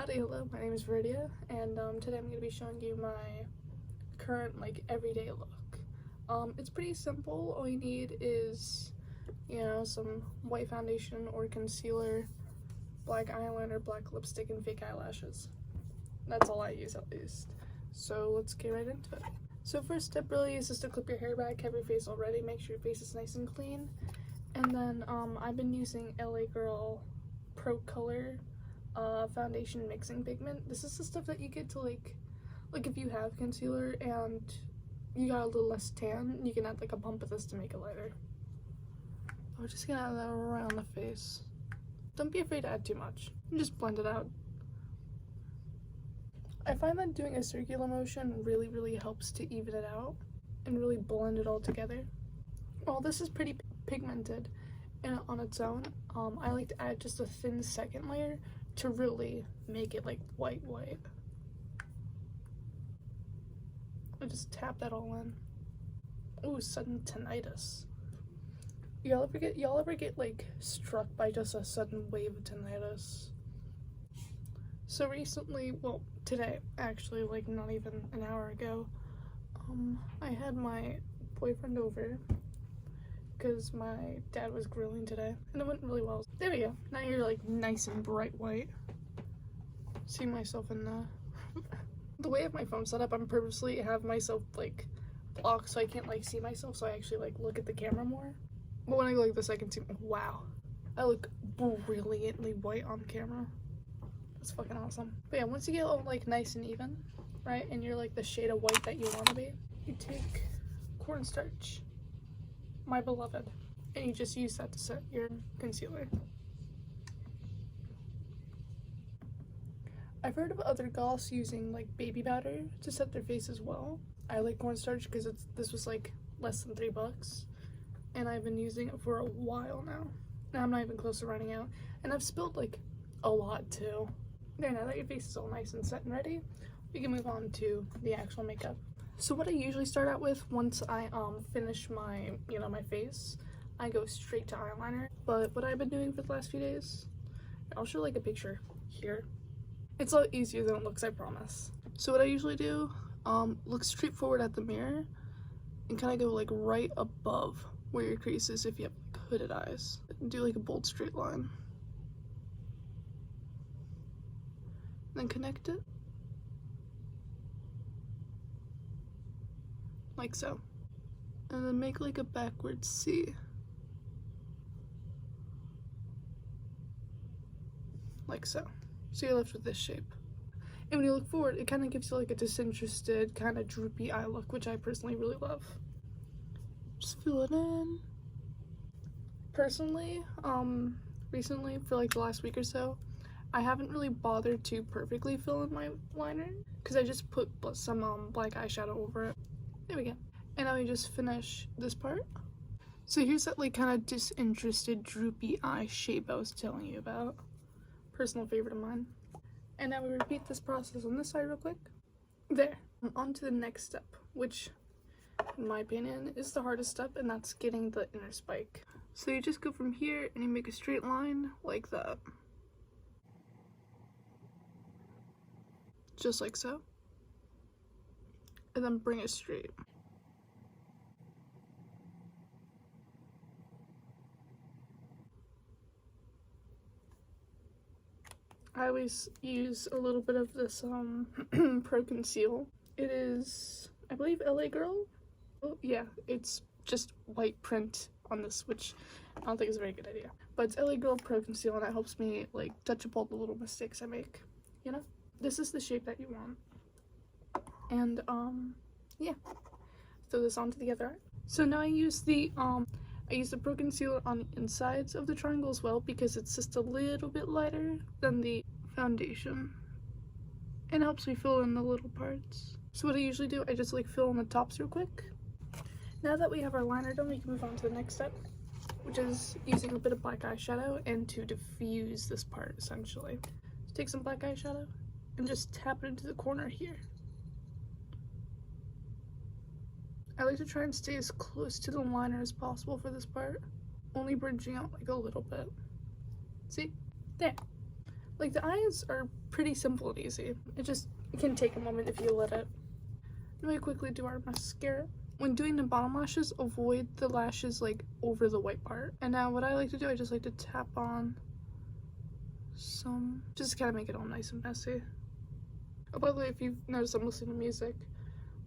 Howdy, hello, my name is Veridia, and today I'm going to be showing you my current, everyday look. It's pretty simple. All you need is, some white foundation or concealer, black eyeliner, black lipstick, and fake eyelashes. That's all I use, at least. So let's get right into it. So first step really is just to clip your hair back, have your face all ready, make sure your face is nice and clean. And then, I've been using LA Girl Pro Color foundation mixing pigment. This is the stuff that you get to like if you have concealer and you got a little less tan, you can add a pump of this to make it lighter. We're just gonna add that around the face. Don't be afraid to add too much. You just blend it out. I find that doing a circular motion really helps to even it out and really blend it all together. While this is pretty pigmented and on its own, I like to add just a thin second layer to really make it white. I just tap that all in. Ooh, sudden tinnitus. Y'all ever get struck by just a sudden wave of tinnitus? So recently, well, today actually, not even an hour ago, I had my boyfriend over because my dad was grilling today, and it went really well. There we go. Now you're nice and bright white. See myself in the way I have my phone set up, I'm purposely have myself blocked so I can't see myself, so I actually look at the camera more. But when I go like this, I can see, wow, I look brilliantly white on camera. That's fucking awesome. But yeah, once you get all nice and even, right, and you're the shade of white that you want to be, you take cornstarch, my beloved, and you just use that to set your concealer. I've heard of other goths using baby powder to set their face as well. I like cornstarch because this was less than $3, and I've been using it for a while now. And I'm not even close to running out, and I've spilled a lot too. There, now that your face is all nice and set and ready, we can move on to the actual makeup. So what I usually start out with once I finish my my face, I go straight to eyeliner. But what I've been doing for the last few days, I'll show a picture here. It's a lot easier than it looks, I promise. So what I usually do, look straight forward at the mirror and kind of go right above where your crease is if you have hooded eyes. Do a bold straight line. Then connect it. Like so. And then make a backward C. Like so. So you're left with this shape. And when you look forward, it kind of gives you a disinterested, kind of droopy eye look, which I personally really love. Just fill it in. Personally, recently, for the last week or so, I haven't really bothered to perfectly fill in my liner, because I just put some black eyeshadow over it. There we go. And now we just finish this part. So here's that kind of disinterested, droopy eye shape I was telling you about. Personal favorite of mine. And now we repeat this process on this side real quick. There. On to the next step, which, in my opinion, is the hardest step, and that's getting the inner spike. So you just go from here and you make a straight line like that. Just like so. And then bring it straight. I always use a little bit of this Pro Conceal. It is, I believe, LA Girl. Oh yeah, it's just white print on this, which I don't think is a very good idea. But it's LA Girl Pro Conceal, and it helps me touch up all the little mistakes I make. This is the shape that you want. And yeah, throw this onto the other eye. So now I use the Pro Concealer on the insides of the triangle as well, because it's just a little bit lighter than the foundation. And it helps me fill in the little parts. So what I usually do, I just fill in the tops real quick. Now that we have our liner done, we can move on to the next step, which is using a bit of black eyeshadow and to diffuse this part, essentially. So take some black eyeshadow and just tap it into the corner here. I like to try and stay as close to the liner as possible for this part, only bridging out a little bit. See? There. The eyes are pretty simple and easy. It can take a moment if you let it. Let me quickly do our mascara. When doing the bottom lashes, avoid the lashes like over the white part. And now what I like to do, I just like to tap on some, just to kind of make it all nice and messy. Oh, by the way, if you've noticed, I'm listening to music.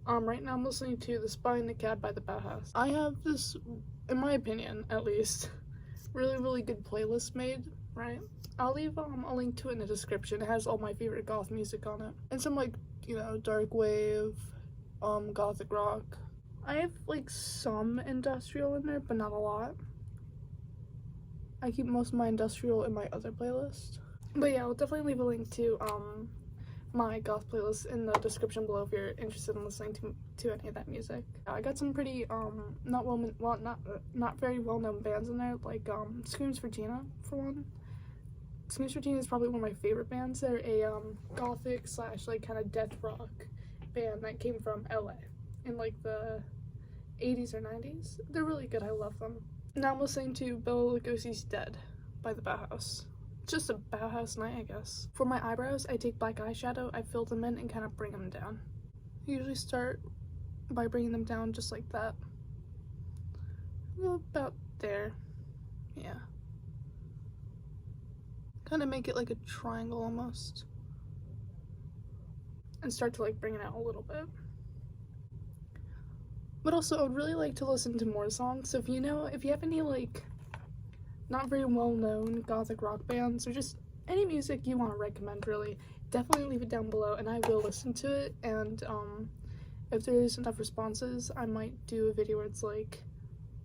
Right now I'm listening to The Spy and the Cat by the Bauhaus. I have this, in my opinion at least, really good playlist made, right? I'll leave a link to it in the description. It has all my favorite goth music on it. And some like, you know, dark wave, gothic rock. I have like some industrial in there, but not a lot. I keep most of my industrial in my other playlist. But yeah, I'll definitely leave a link to my goth playlist in the description below if you're interested in listening to any of that music. I got some pretty not very well-known bands in there, like Screams for Tina for one. Screams for Tina is probably one of my favorite bands. They're a gothic / like kind of death rock band that came from LA in like the 80s or 90s. They're really good. I love them. Now I'm listening to Bela Lugosi's Dead by the Bauhaus. Just a Bauhaus night, I guess. For my eyebrows, I take black eyeshadow, I fill them in and kind of bring them down. I usually start by bringing them down just like that. About there. Yeah. Kind of make it like a triangle almost. And start to like bring it out a little bit. But also, I would really like to listen to more songs. So if you have any like not very well-known gothic rock bands or just any music you want to recommend, really, definitely leave it down below and I will listen to it. And if there's enough responses, I might do a video where it's like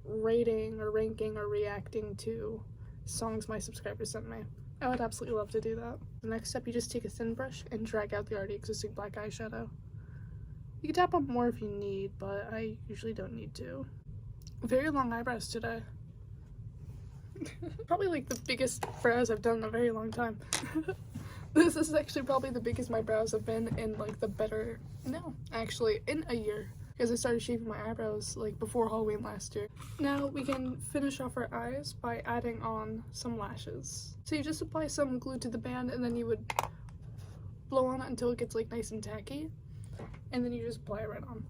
rating or ranking or reacting to songs my subscribers sent me. I would absolutely love to do that. The next step, you just take a thin brush and drag out the already existing black eyeshadow. You can tap on more if you need, but I usually don't need to. Very long eyebrows today. Probably like the biggest brows I've done in a very long time. This is actually probably the biggest my brows have been in like in a year. Because I started shaving my eyebrows like before Halloween last year. Now we can finish off our eyes by adding on some lashes. So you just apply some glue to the band and then you would blow on it until it gets like nice and tacky. And then you just apply it right on.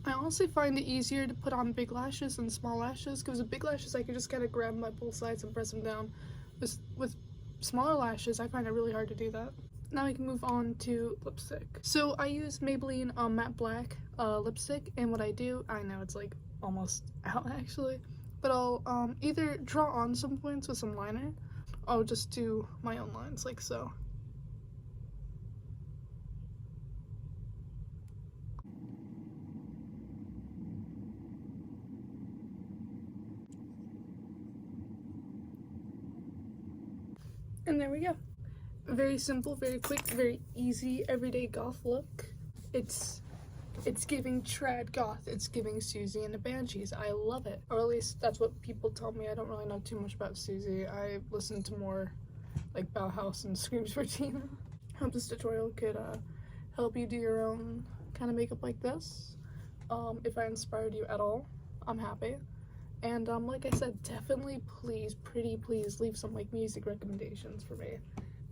I honestly find it easier to put on big lashes than small lashes, because with big lashes I can just kind of grab them by both sides and press them down. With smaller lashes, I find it really hard to do that. Now we can move on to lipstick. So I use Maybelline Matte Black lipstick, and what I do, I know it's like almost out actually, but I'll either draw on some points with some liner, or I'll just do my own lines like so. And there we go. Very simple, very quick, very easy, everyday goth look. It's giving trad goth. It's giving Susie and the Banshees. I love it. Or at least that's what people tell me. I don't really know too much about Susie. I listen to more like Bauhaus and Screams for Tina. I hope this tutorial could help you do your own kind of makeup like this. If I inspired you at all, I'm happy. And like I said, definitely please, pretty please, leave some like music recommendations for me,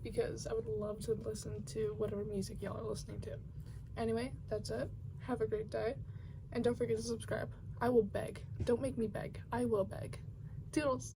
because I would love to listen to whatever music y'all are listening to. Anyway, that's it. Have a great day, and don't forget to subscribe. I will beg. Don't make me beg. I will beg. Toodles!